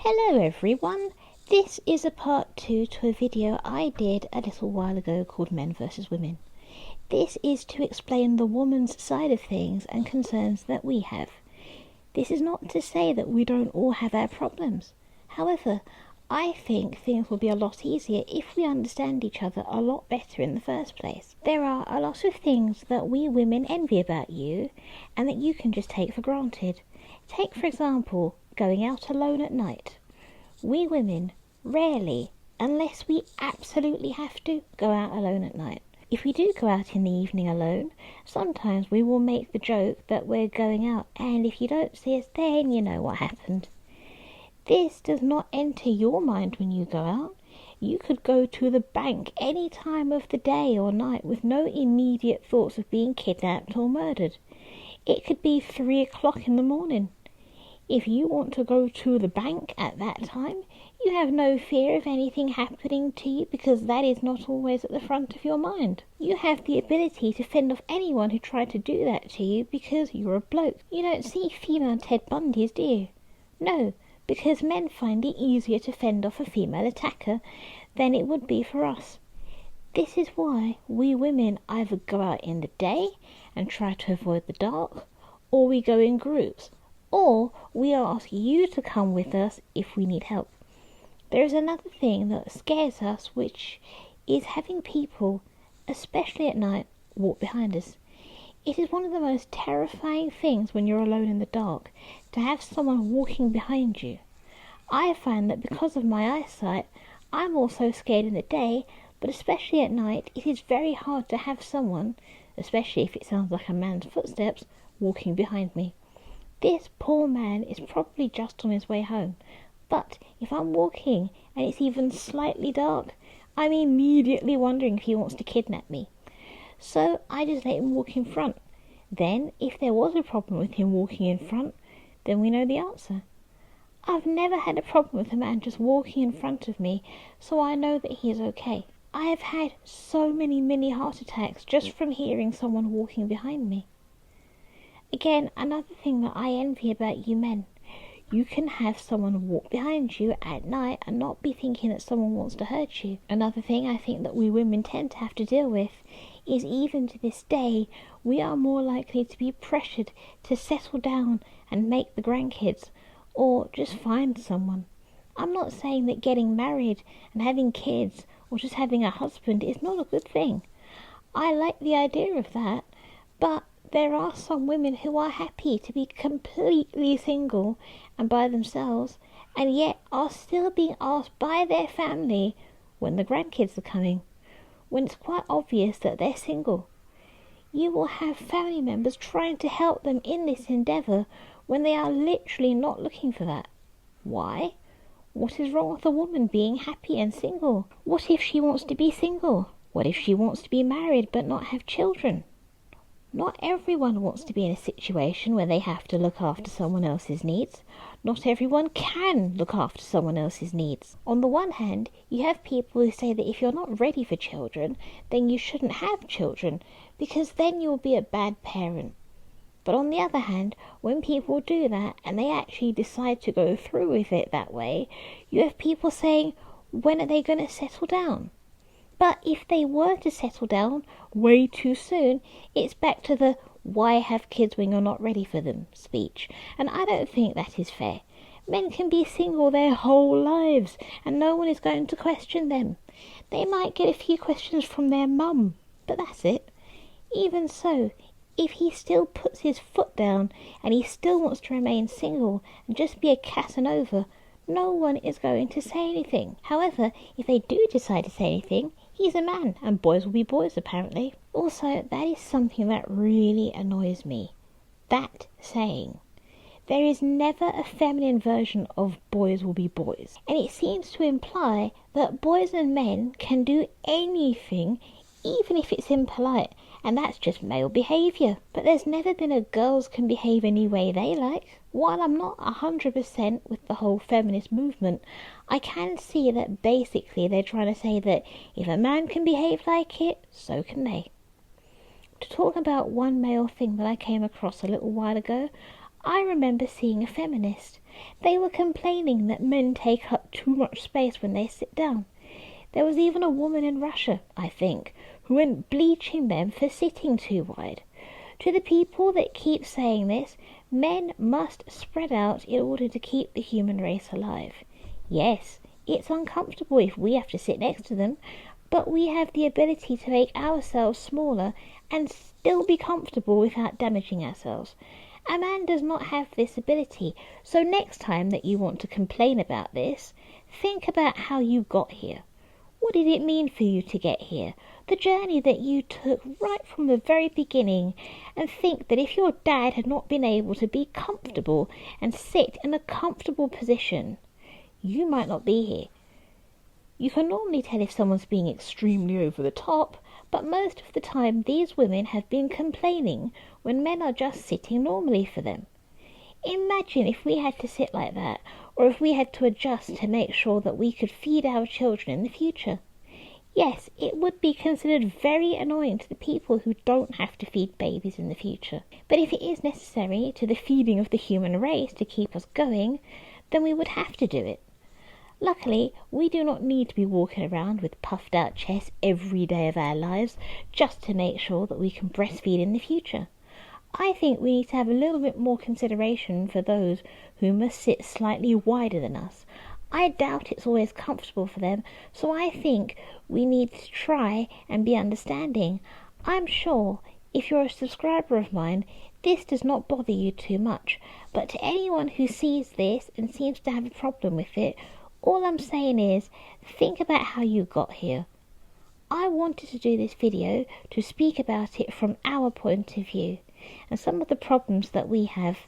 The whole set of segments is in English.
Hello everyone, this is a part 2 to a video I did a little while ago called Men vs Women. This is to explain the woman's side of things and concerns that we have. This is not to say that we don't all have our problems. However, I think things will be a lot easier if we understand each other a lot better in the first place. There are a lot of things that we women envy about you and that you can just take for granted. Take for example, going out alone at night. We women rarely, unless we absolutely have to, go out alone at night. If we do go out in the evening alone, sometimes we will make the joke that we're going out, and if you don't see us then you know what happened. This does not enter your mind when you go out. You could go to the bank any time of the day or night with no immediate thoughts of being kidnapped or murdered. It could be 3 o'clock in the morning. If you want to go to the bank at that time, you have no fear of anything happening to you because that is not always at the front of your mind. You have the ability to fend off anyone who tried to do that to you because you're a bloke. You don't see female Ted Bundys, do you? No, because men find it easier to fend off a female attacker than it would be for us. This is why we women either go out in the day and try to avoid the dark, or we go in groups, or we ask you to come with us if we need help. There is another thing that scares us, which is having people, especially at night, walk behind us. It is one of the most terrifying things when you're alone in the dark, to have someone walking behind you. I find that because of my eyesight, I'm also scared in the day, but especially at night, it is very hard to have someone, especially if it sounds like a man's footsteps, walking behind me. This poor man is probably just on his way home, but if I'm walking and it's even slightly dark, I'm immediately wondering if he wants to kidnap me. So I just let him walk in front. Then, if there was a problem with him walking in front, then we know the answer. I've never had a problem with a man just walking in front of me, so I know that he is okay. I have had so many mini heart attacks just from hearing someone walking behind me. Again, another thing that I envy about you men. You can have someone walk behind you at night and not be thinking that someone wants to hurt you. Another thing I think that we women tend to have to deal with is, even to this day, we are more likely to be pressured to settle down and make the grandkids, or just find someone. I'm not saying that getting married and having kids or just having a husband is not a good thing. I like the idea of that, but there are some women who are happy to be completely single and by themselves, and yet are still being asked by their family when the grandkids are coming, when it's quite obvious that they're single. You will have family members trying to help them in this endeavour when they are literally not looking for that. Why? What is wrong with a woman being happy and single? What if she wants to be single? What if she wants to be married but not have children? Not everyone wants to be in a situation where they have to look after someone else's needs. Not everyone can look after someone else's needs. On the one hand, you have people who say that if you're not ready for children, then you shouldn't have children, because then you'll be a bad parent. But on the other hand, when people do that and they actually decide to go through with it that way, you have people saying, when are they going to settle down? But if they were to settle down way too soon, it's back to the "why have kids when you're not ready for them" speech. And I don't think that is fair. Men can be single their whole lives and no one is going to question them. They might get a few questions from their mum, but that's it. Even so, if he still puts his foot down and he still wants to remain single and just be a Casanova, no one is going to say anything. However, if they do decide to say anything, he's a man, and boys will be boys, apparently. Also, that is something that really annoys me. That saying. There is never a feminine version of boys will be boys. And it seems to imply that boys and men can do anything, even if it's impolite, and that's just male behaviour. But there's never been a girls can behave any way they like. While I'm not 100% with the whole feminist movement, I can see that basically they're trying to say that if a man can behave like it, so can they. To talk about one male thing that I came across a little while ago, I remember seeing a feminist. They were complaining that men take up too much space when they sit down. There was even a woman in Russia, I think, who went bleaching them for sitting too wide. To the people that keep saying this, men must spread out in order to keep the human race alive. Yes, it's uncomfortable if we have to sit next to them, but we have the ability to make ourselves smaller and still be comfortable without damaging ourselves. A man does not have this ability, so next time that you want to complain about this, think about how you got here. What did it mean for you to get here? The journey that you took right from the very beginning, and think that if your dad had not been able to be comfortable and sit in a comfortable position, you might not be here. You can normally tell if someone's being extremely over the top, but most of the time these women have been complaining when men are just sitting normally for them. Imagine if we had to sit like that, or if we had to adjust to make sure that we could feed our children in the future. Yes, it would be considered very annoying to the people who don't have to feed babies in the future. But if it is necessary to the feeding of the human race to keep us going, then we would have to do it. Luckily, we do not need to be walking around with puffed out chests every day of our lives just to make sure that we can breastfeed in the future. I think we need to have a little bit more consideration for those who must sit slightly wider than us. I doubt it's always comfortable for them, so I think we need to try and be understanding. I'm sure if you're a subscriber of mine, this does not bother you too much, but to anyone who sees this and seems to have a problem with it, all I'm saying is, think about how you got here. I wanted to do this video to speak about it from our point of view and some of the problems that we have.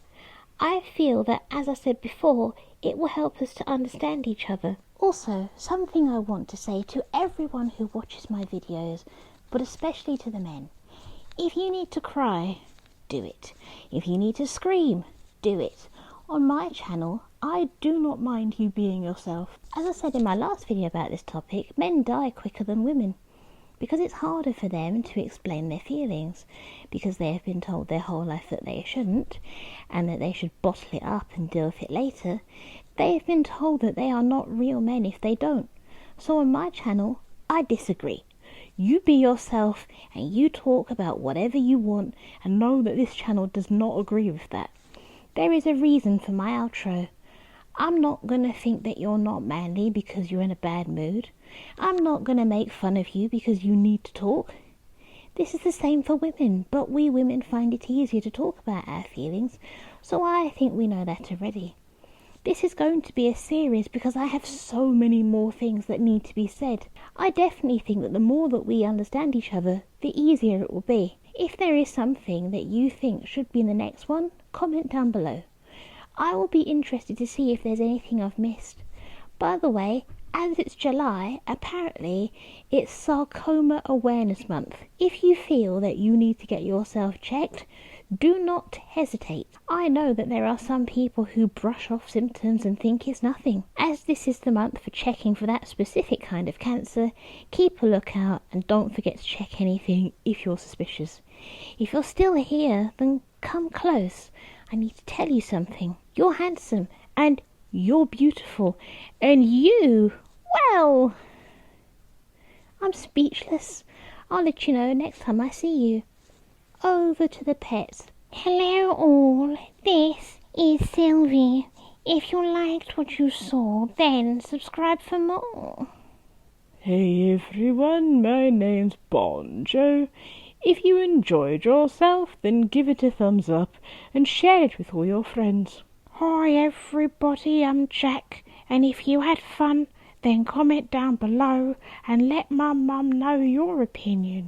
I feel that, as I said before, it will help us to understand each other. Also, something I want to say to everyone who watches my videos, but especially to the men. If you need to cry, do it. If you need to scream, do it. On my channel, I do not mind you being yourself. As I said in my last video about this topic, men die quicker than women, because it's harder for them to explain their feelings, because they have been told their whole life that they shouldn't, and that they should bottle it up and deal with it later. They have been told that they are not real men if they don't. So on my channel, I disagree. You be yourself, and you talk about whatever you want, and know that this channel does not agree with that. There is a reason for my outro. I'm not going to think that you're not manly because you're in a bad mood. I'm not going to make fun of you because you need to talk. This is the same for women, but we women find it easier to talk about our feelings, so I think we know that already. This is going to be a series because I have so many more things that need to be said. I definitely think that the more that we understand each other, the easier it will be. If there is something that you think should be in the next one, comment down below. I will be interested to see if there's anything I've missed. By the way, as it's July, apparently it's Sarcoma Awareness Month. If you feel that you need to get yourself checked, do not hesitate. I know that there are some people who brush off symptoms and think it's nothing. As this is the month for checking for that specific kind of cancer, keep a lookout and don't forget to check anything if you're suspicious. If you're still here, then come close. I need to tell you something. You're handsome and you're beautiful, and you, well, I'm speechless. I'll let you know next time I see you. Over to the pets. Hello all, this is Sylvie. If you liked what you saw, then subscribe for more. Hey everyone, my name's Bonjo. If you enjoyed yourself, then give it a thumbs up and share it with all your friends. Hi everybody, I'm Jack, and if you had fun, then comment down below and let my mum know your opinion.